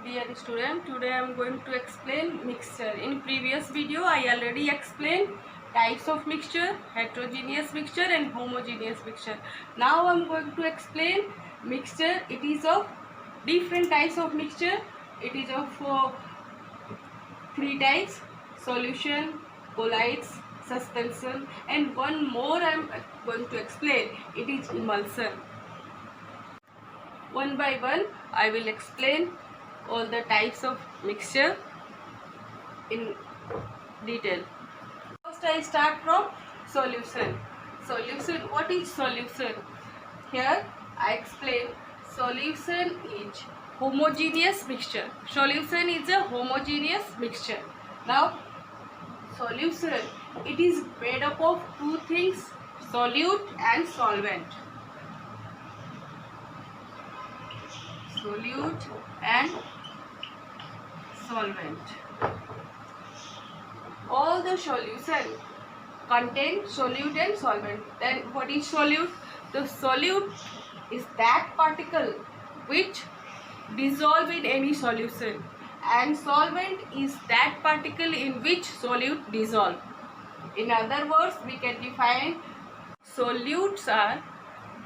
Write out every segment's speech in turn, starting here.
Dear student, today I am going to explain mixture. In previous video I already explained types of mixture, heterogeneous mixture and homogeneous mixture. Now I am going to explain mixture. It is of different types of mixture. It is of three types: solution, colloids, suspension, and one more I am going to explain. It is emulsion. One by one I will explain all the types of mixture in detail. First I start from solution. Solution, what is solution? Here I explain solution is homogeneous mixture. Solution is a homogeneous mixture. Now solution, it is made up of two things, solute and solvent. Solute and solvent. All the solution contain solute and solvent. Then what is solute? The solute is that particle which dissolve in any solution, and solvent is that particle in which solute dissolve. In other words, we can define solutes are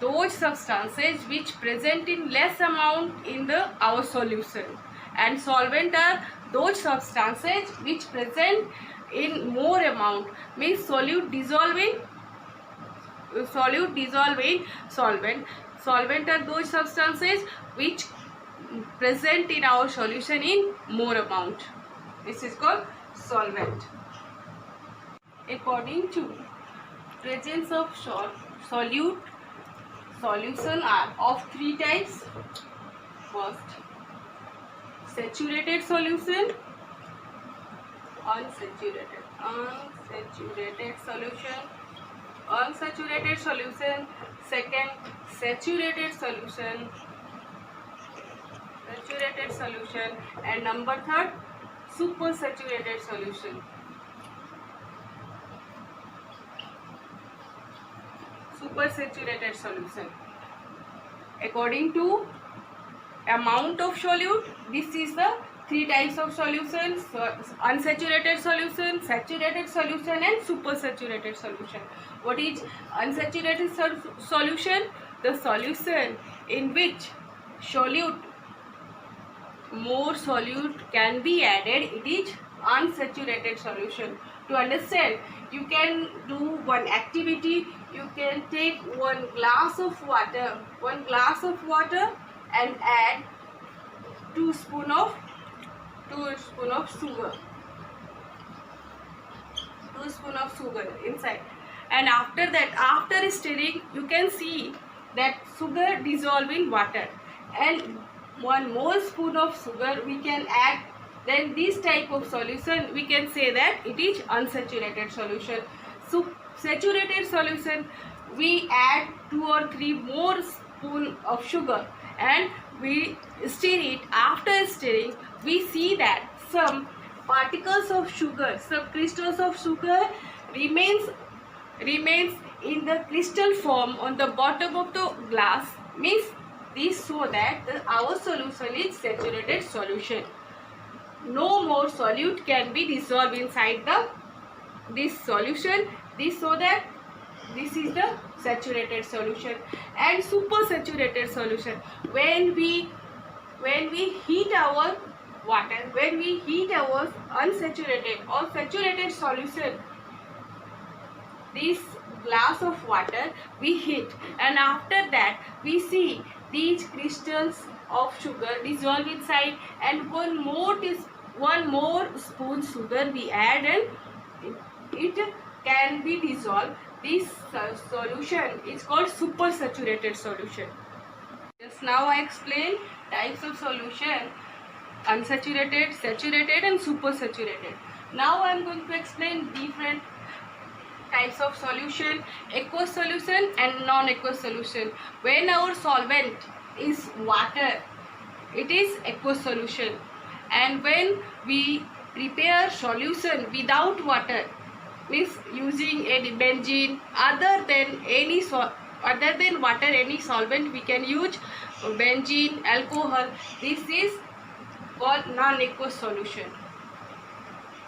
those substances which present in less amount in our solution, and solvent are those substances which present in more amount, means solute dissolve in solvent. Solvent are those substances which present in our solution in more amount. This is called solvent. According to presence of solute, solution are of three types. First, saturated solution, unsaturated solution. Second, saturated solution, and number third, supersaturated solution. Supersaturated solution. According to amount of solute, this is the three types of solutions: unsaturated solution, saturated solution and supersaturated solution. What is unsaturated solution? The solution in which more solute can be added, it is unsaturated solution. To understand, you can do one activity. You can take one glass of water and add 2 spoon of sugar. 2 spoon of sugar inside, and after that, after stirring, you can see that sugar dissolve in water, and 1 more spoon of sugar we can add. Then this type of solution we can say that it is unsaturated solution. So saturated solution, we add 2 or 3 more spoon of sugar and we stir it. After stirring, we see that some particles of sugar, some crystals of sugar remains in the crystal form on the bottom of the glass, means this show that our solution is saturated solution. No more solute can be dissolved inside this solution. This so that this is the saturated solution. And supersaturated solution, when we heat our water, when we heat our unsaturated or saturated solution, this glass of water we heat, and after that we see these crystals of sugar dissolve inside, and one more spoon sugar we add, and it can be dissolved. This solution is called supersaturated solution. Just now I explained types of solution: unsaturated, saturated and supersaturated. Now I am going to explain different types of solution: aqueous solution and non-aqueous solution. When our solvent is water, it is aqueous solution, and when we prepare solution without water, means using any benzene, other than water, any solvent we can use benzene, alcohol. This is called non-aqueous solution.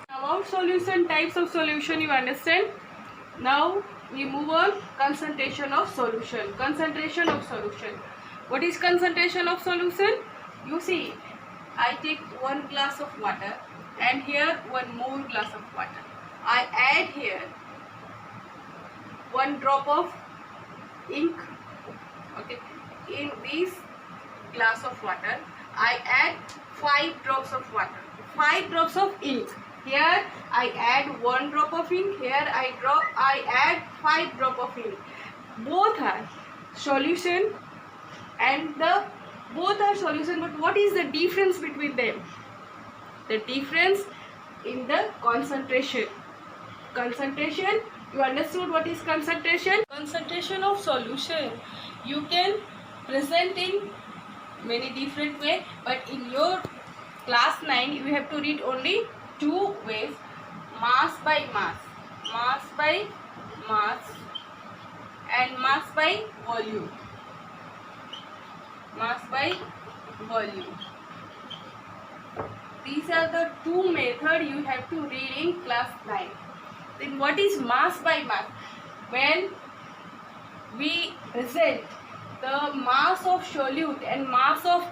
About solution, types of solution you understand. Now we move on. Concentration of solution. Concentration of solution. What is concentration of solution? You see, I take 1 glass of water and here 1 more glass of water. I add here 1 drop of ink. Okay, in this glass of water I add 5 drops of water, 5 drops of ink. Here I add 1 drop of ink. Here I add 5 drop of ink. Both are solution and both are solution, but what is the difference between them? The difference in the concentration. Concentration, you understood what is concentration? Concentration of solution you can present in many different ways, but in your class 9 you have to read only 2 ways: mass by mass, mass by mass, and mass by volume, mass by volume. These are the 2 methods you have to read in class 9. Then what is mass by mass? When we present the mass of solute and mass of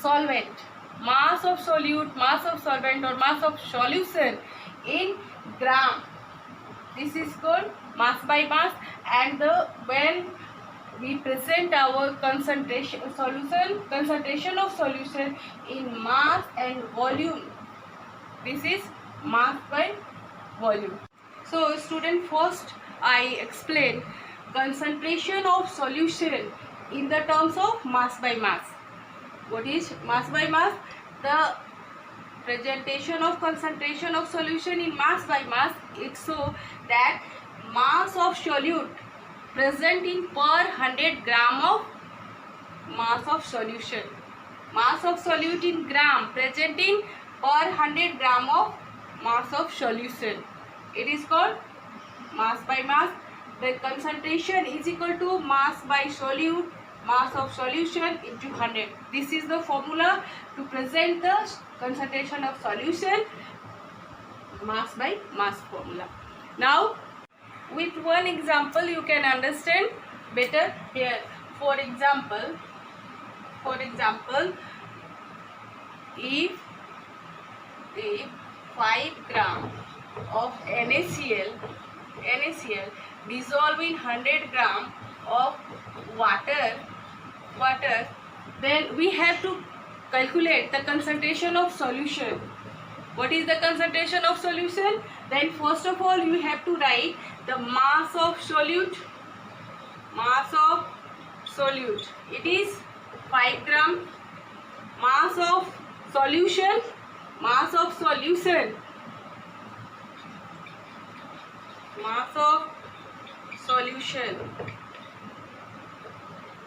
solvent, mass of solute, mass of solvent, or mass of solution in gram, this is called mass by mass. And when we present our concentration of solution in mass and volume, this is mass by volume. So student, first I explain concentration of solution in the terms of mass by mass. What is mass by mass? The presentation of concentration of solution in mass by mass, it's so that mass of solute present in per 100 gram of mass of solution. Mass of solute in gram present in per 100 gram of mass of solution. It is called mass by mass. The concentration is equal to mass by solute, mass of solution into 100. This is the formula to present the concentration of solution, mass by mass formula. Now with one example you can understand better here. For example, if 5 gram of NaCl dissolve in 100 gram of water, then we have to calculate the concentration of solution. What is the concentration of solution? Then first of all you have to write the mass of solute. Mass of solute, it is 5 gram. Mass of solution, mass of solution, mass of solution.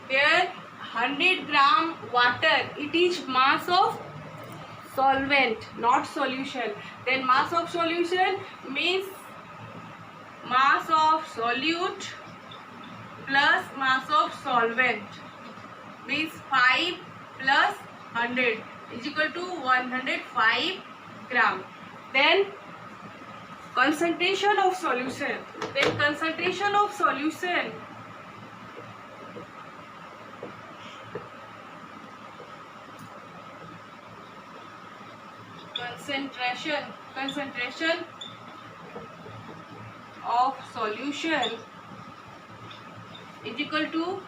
Here 100 gram water, it is mass of solvent, not solution. Then mass of solution means mass of solute plus mass of solvent, means 5 plus 100 is equal to 105 gram. Then concentration of solution. Then concentration of solution, concentration of solution is equal to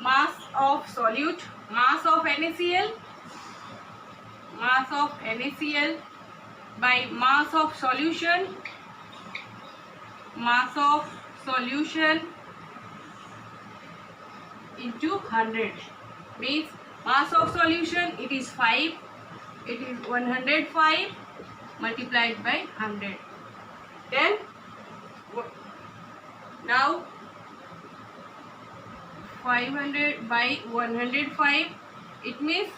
mass of solute, mass of NaCl by mass of solution, mass of solution into 100, means mass of solution it is 5, it is 105 multiplied by 100. Then now 500 by 105, it means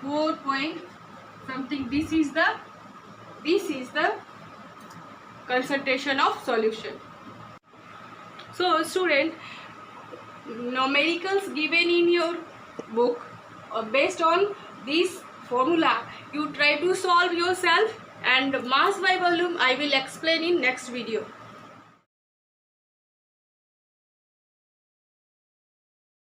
4 point something. This is the concentration of solution. So student, numericals given in your book based on this formula you try to solve yourself, and mass by volume I will explain in next video.